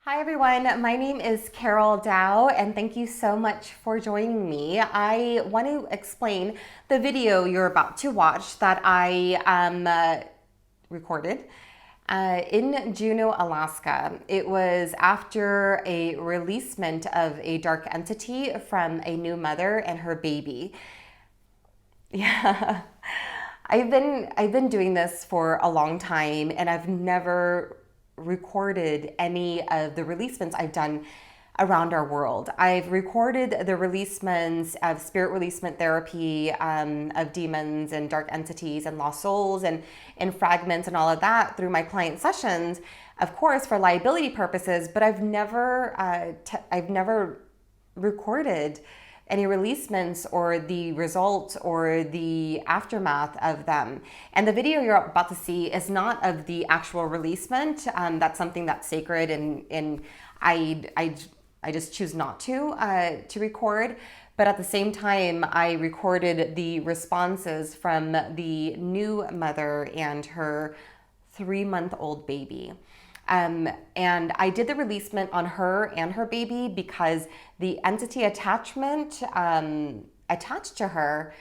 Hi everyone, my name is Carol Dow and thank you so much for joining me. I want to explain the video you're about to watch that I recorded in Juneau, Alaska. It was after a releasement of a dark entity from a new mother and her baby. Yeah. I've been doing this for a long time and I've never recorded any of the releasements I've done around our world. I've recorded the releasements of spirit releasement therapy, of demons and dark entities and lost souls and fragments and all of that through my client sessions, of course, for liability purposes, but I've never recorded any releasements or the results or the aftermath of them. And the video you're about to see is not of the actual releasement. That's something that's sacred, and I just choose not to record. But at the same time, I recorded the responses from the new mother and her 3-month-old baby. And I did the releasement on her and her baby because the entity attachment attached to her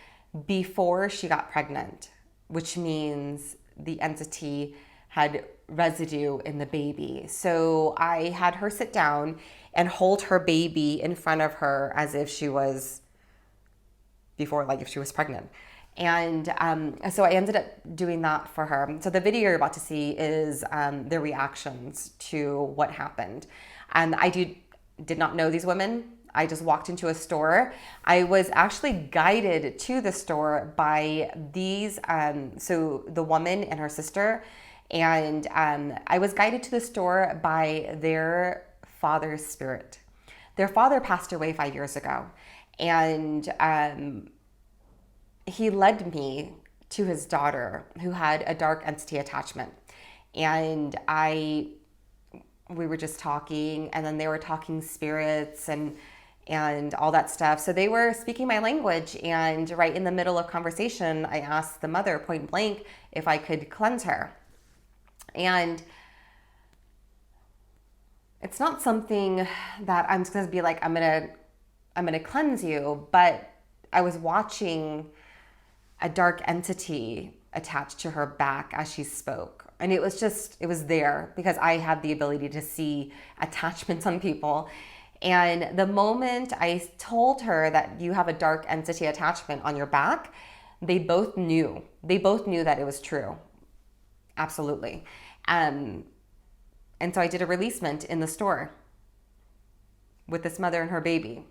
before she got pregnant, which means the entity had residue in the baby. So I had her sit down and hold her baby in front of her as if she was before, like if she was pregnant. And so I ended up doing that for her. So the video you're about to see is the reactions to what happened. And I did not know these women. I just walked into a store. I was actually guided to the store by these, so the woman and her sister. And I was guided to the store by their father's spirit. Their father passed away 5 years ago. And he led me to his daughter who had a dark entity attachment. And we were just talking, and then they were talking spirits and all that stuff. So they were speaking my language, and right in the middle of conversation, I asked the mother point blank if I could cleanse her. And it's not something that I'm just gonna be like, I'm gonna cleanse you, but I was watching a dark entity attached to her back as she spoke. And it was there because I have the ability to see attachments on people. And the moment I told her that you have a dark entity attachment on your back, they both knew. They both knew that it was true. Absolutely. And so I did a releasement in the store with this mother and her baby.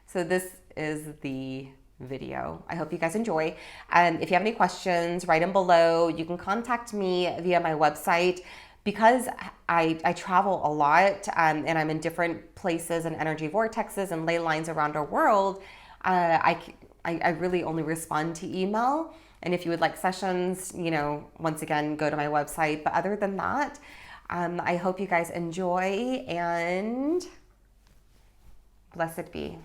So this is the video. I hope you guys enjoy. If you have any questions, write them below. You can contact me via my website. Because I travel a lot and I'm in different places and energy vortexes and ley lines around our world, I really only respond to email. And if you would like sessions, once again, go to my website. But other than that, I hope you guys enjoy, and blessed be.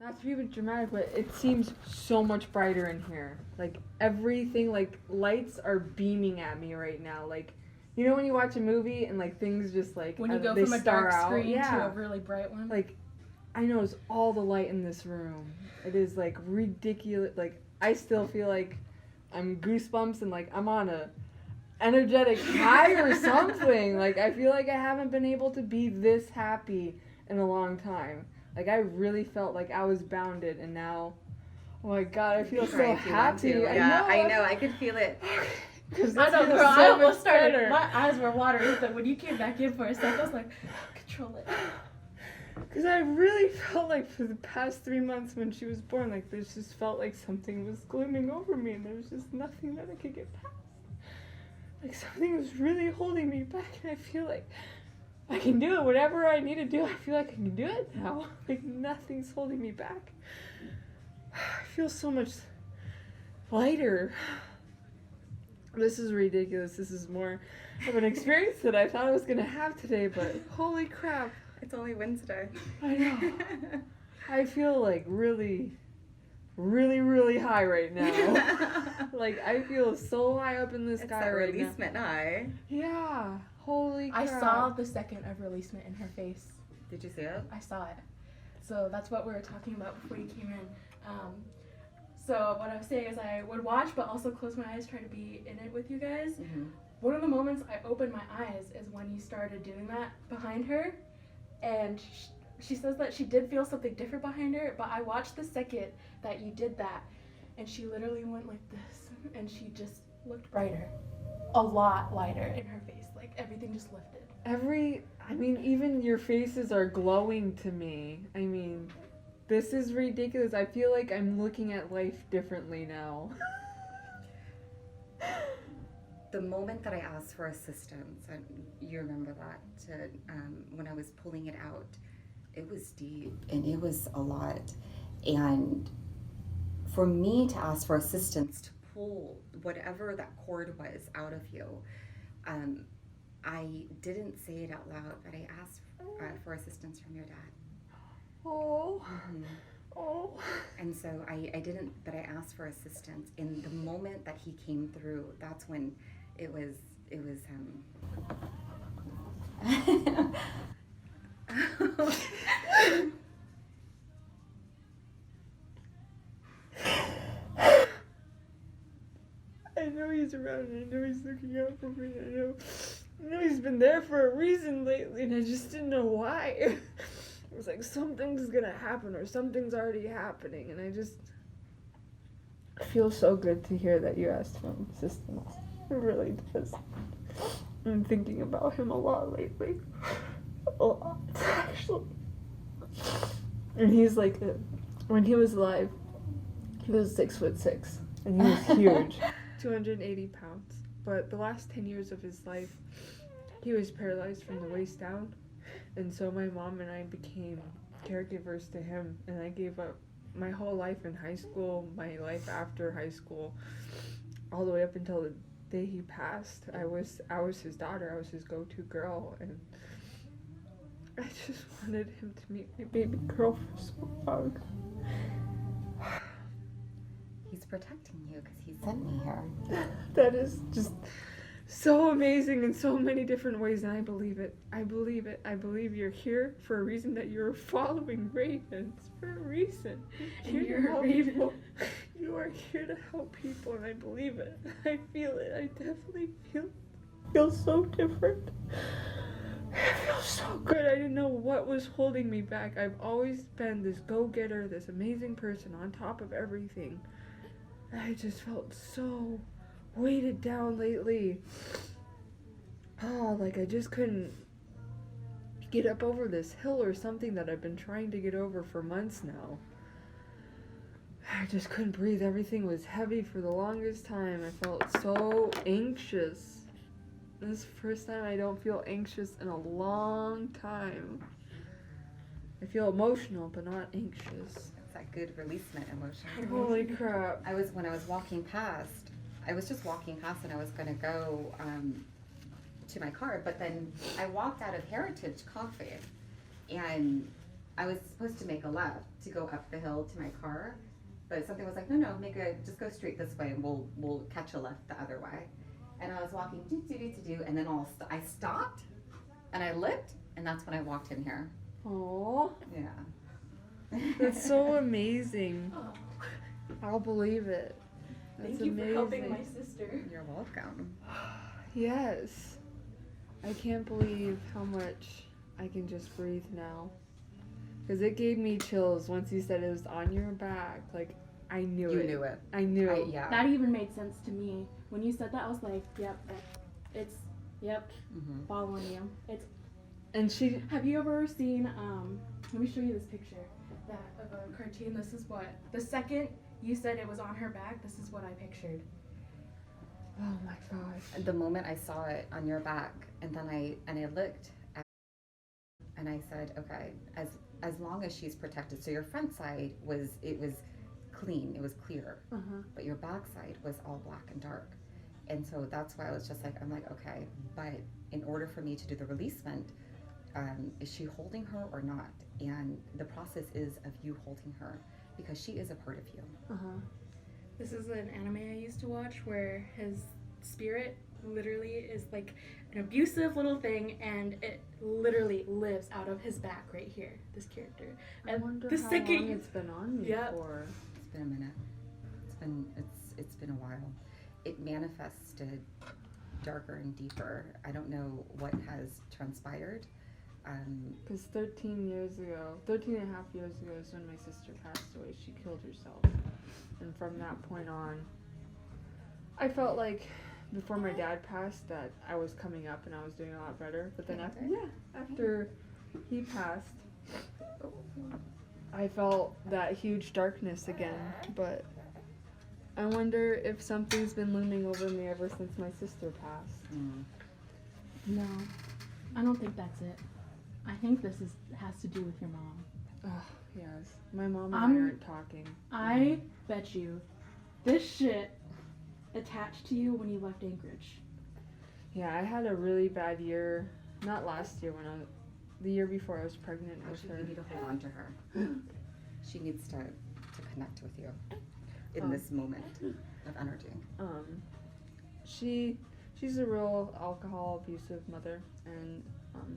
Not to be dramatic, but it seems so much brighter in here. Like everything, like lights are beaming at me right now. Like, when you watch a movie and like things just like when you go they from a dark out. screen Yeah. to a really bright one. Like, I notice all the light in this room. It is like ridiculous. Like, I still feel like I'm goosebumps and like I'm on a energetic high or something. Like, I feel like I haven't been able to be this happy in a long time. Like, I really felt like I was bounded, and now, oh my God, I feel so happy. Yeah, I know. I could feel it. I know, girl. I almost started. Better. My eyes were watering. But when you came back in for a second, I was like, control it. Because I really felt like for the past 3 months when she was born, like, this just felt like something was glooming over me, and there was just nothing that I could get past. Like, something was really holding me back, and I feel like I can do it. Whatever I need to do, I feel like I can do it now. Like, nothing's holding me back. I feel so much lighter. This is ridiculous. This is more of an experience that I thought I was going to have today, but holy crap. It's only Wednesday. I know. I feel like really, really, really high right now. Like, I feel so high up in the It's sky that right now. releasement high. Yeah. Holy crap. I saw the second of releasement in her face. Did you see it? I saw it. So that's what we were talking about before you came in. So what I was saying is I would watch but also close my eyes, try to be in it with you guys. Mm-hmm. One of the moments I opened my eyes is when you started doing that behind her. And she says that she did feel something different behind her, but I watched the second that you did that. And she literally went like this. And she just looked brighter. A lot lighter in her face. Like everything just lifted. Even your faces are glowing to me. I mean, this is ridiculous. I feel like I'm looking at life differently now. The moment that I asked for assistance, and you remember that, when I was pulling it out, it was deep and it was a lot. And for me to ask for assistance to pull whatever that cord was out of you, I didn't say it out loud, but I asked for assistance from your dad. Oh. Mm-hmm. Oh. And so I didn't, but I asked for assistance. In the moment that he came through, that's when it was I know he's around, and I know he's looking out for me. I know he's been there for a reason lately, and I just didn't know why. It was like something's gonna happen, or something's already happening, and I feel so good to hear that you asked for assistance. It really does. I'm thinking about him a lot lately. A lot, actually. And he's like, when he was alive, he was 6'6", and he was huge. 280 pounds. But the last 10 years of his life, he was paralyzed from the waist down. And so my mom and I became caregivers to him, and I gave up my whole life in high school, my life after high school, all the way up until the day he passed. I was his daughter. I was his go-to girl, and I just wanted him to meet my baby girl for so long. he's protecting you because he sent me here. That is just so amazing in so many different ways, and I believe it. I believe it. I believe you're here for a reason, that you're following ravens for a reason. You're to help a raven. people. You are here to help people, and I believe it. I feel it. I definitely feel so different. I feel so good. I didn't know what was holding me back. I've always been this go-getter, this amazing person on top of everything. I just felt so weighted down lately. Oh, like I just couldn't get up over this hill or something that I've been trying to get over for months now. I just couldn't breathe. Everything was heavy for the longest time. I felt so anxious. This is the first time I don't feel anxious in a long time. I feel emotional, but not anxious. It's that good releasement emotion. Holy crap. When I was walking past, I was just walking past and I was going to go to my car, but then I walked out of Heritage Coffee and I was supposed to make a left to go up the hill to my car, but something was like, no, just go straight this way and we'll catch a left the other way. And I was walking, and then I stopped and I looked, and that's when I walked in here. Aww. Yeah. That's so amazing. I'll believe it. That's Thank you amazing. for helping my sister. You're welcome. Yes. I can't believe how much I can just breathe now. Because it gave me chills once you said it was on your back. Like, I knew it. You knew it. I knew it. Yeah. That even made sense to me. When you said that, I was like, Mm-hmm. following you. And she... Have you ever seen, let me show you this picture of a cartoon. This is what, the second you said it was on her back, this is what I pictured. Oh my gosh. The moment I saw it on your back, and then I looked at and I said, okay, as long as she's protected. So your front side was clean, it was clear, but your back side was all black and dark. And so that's why I was just like, I'm like, okay, but in order for me to do the releasement, is she holding her or not? And the process is of you holding her because she is a part of you. Uh-huh. This is an anime I used to watch where his spirit literally is like an abusive little thing, and it literally lives out of his back right here. This character. I And wonder the how second long you- it's been on me Yep. for. It's been a minute. It's been a while. It manifested darker and deeper. I don't know what has transpired. Because 13 and a half years ago is when my sister passed away. She killed herself. And from that point on, I felt like before my dad passed that I was coming up and I was doing a lot better. But then after he passed, I felt that huge darkness again. But I wonder if something's been looming over me ever since my sister passed. No, I don't think that's it. I think this has to do with your mom. Oh, yes. My mom and I I'm- aren't talking. I bet you this shit attached to you when you left Anchorage. Yeah, I had a really bad year. Not last year, the year before I was pregnant with Actually, her. you need to hold on to her. She needs to connect with you in Um, this moment of energy. She's a real alcohol abusive mother, and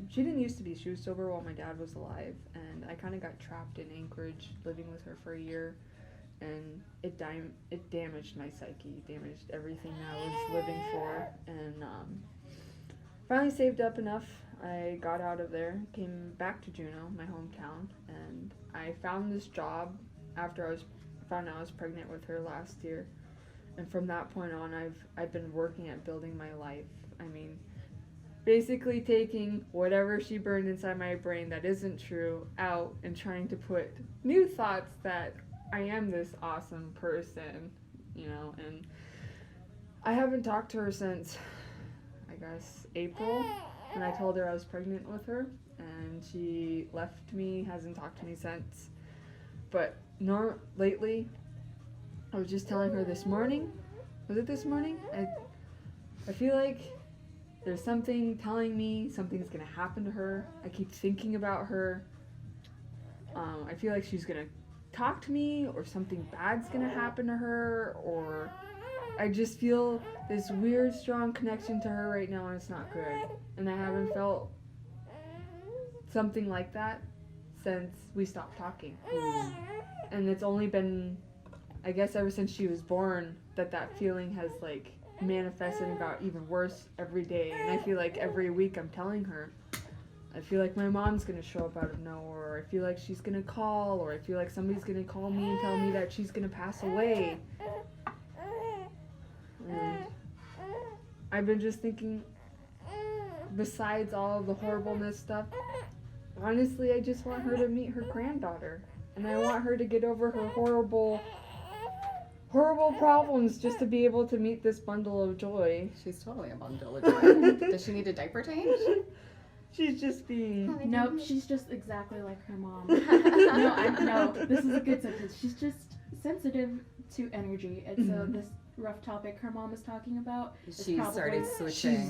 she didn't used to be. She was sober while my dad was alive, and I kind of got trapped in Anchorage living with her for a year, and it damaged my psyche, damaged everything that I was living for, and finally saved up enough. I got out of there, came back to Juneau, my hometown, and I found this job after I found out I was pregnant with her last year. And from that point on, I've been working at building my life. I mean, basically taking whatever she burned inside my brain that isn't true out and trying to put new thoughts that I am this awesome person, and I haven't talked to her since, I guess, April, when I told her I was pregnant with her, and she left me, hasn't talked to me since. But lately, I was just telling her this morning. Was it this morning? I feel like there's something telling me something's gonna happen to her. I keep thinking about her. I feel like she's gonna talk to me, or something bad's gonna happen to her, or I just feel this weird, strong connection to her right now, and it's not good. And I haven't felt something like that since we stopped talking. And it's only been, I guess, ever since she was born that feeling has like manifested and got even worse every day. And I feel like every week I'm telling her, I feel like my mom's gonna show up out of nowhere, or I feel like she's gonna call, or I feel like somebody's gonna call me and tell me that she's gonna pass away. And I've been just thinking, besides all of the horribleness stuff, honestly, I just want her to meet her granddaughter. And I want her to get over her horrible problems just to be able to meet this bundle of joy. She's totally a bundle of joy. Does she need a diaper change? She's just being... Nope, she's just exactly like her mom. No, this is a good sentence. She's just sensitive to energy, and so this rough topic her mom is talking about is She probably... started switching.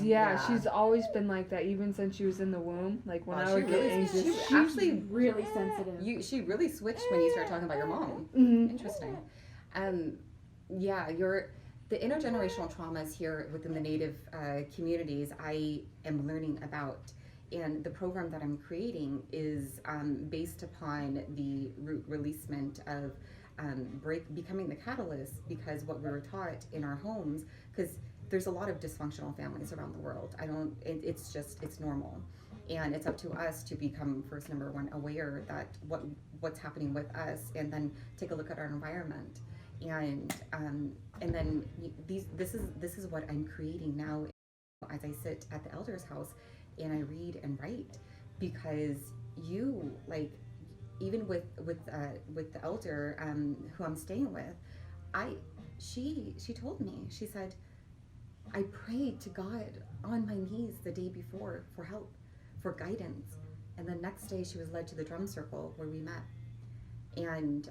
She's always been like that, even since she was in the womb. Like when I would get anxious. She's Actually, really sensitive. she really switched when you started talking about your mom. Mhm. Interesting. The intergenerational traumas here within the Native communities I am learning about, and the program that I'm creating is based upon the releasement of becoming the catalyst, because what we were taught in our homes, because there's a lot of dysfunctional families around the world. It's normal. And it's up to us to become, first, number one, aware that what's happening with us, and then take a look at our environment. And then this is what I'm creating now as I sit at the elder's house and I read and write, because you, like, even with the elder who I'm staying with, she told me, she said, I prayed to God on my knees the day before for help, for guidance, and the next day she was led to the drum circle where we met. And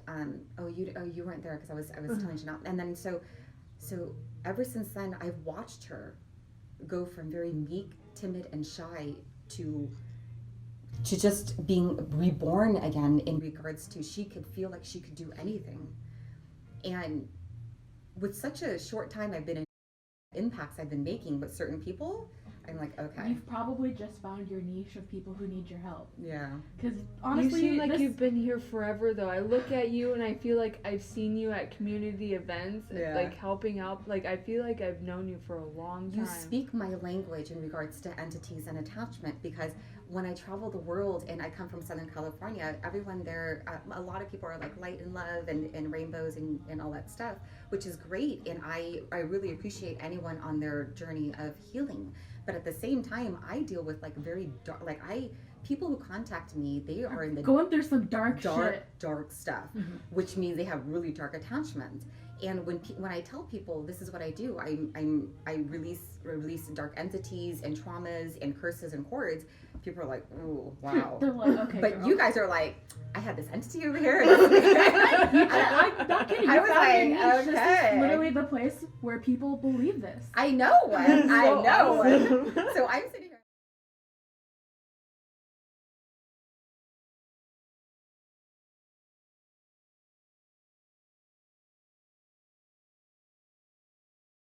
you weren't there because I was telling you not. And then so ever since then I've watched her go from very meek, timid, and shy to to just being reborn again in regards to she could feel like she could do anything. And with such a short time I've been in impacts I've been making with certain people, I'm like, okay. You've probably just found your niche of people who need your help. Yeah. Because honestly, you seem like you've been here forever, though. I look at you and I feel like I've seen you at community events, Yeah. like helping out. Like I feel like I've known you for a long time. You speak my language in regards to entities and attachment, because when I travel the world, and I come from Southern California, everyone there, a lot of people are like light and love and rainbows and all that stuff, which is great. And I really appreciate anyone on their journey of healing. But at the same time, I deal with like very dark, people who contact me, they are in the going through some dark shit. dark stuff, which means they have really dark attachments. And when I tell people this is what I do, I release dark entities and traumas and curses and cords. People are like, "Ooh, wow!" They're like, "Okay." But girl. you guys are like, "I had this entity over here." I'm not kidding. I You was found like, your niche. This okay. is literally the place where people believe this. I know. I know. So I'm sitting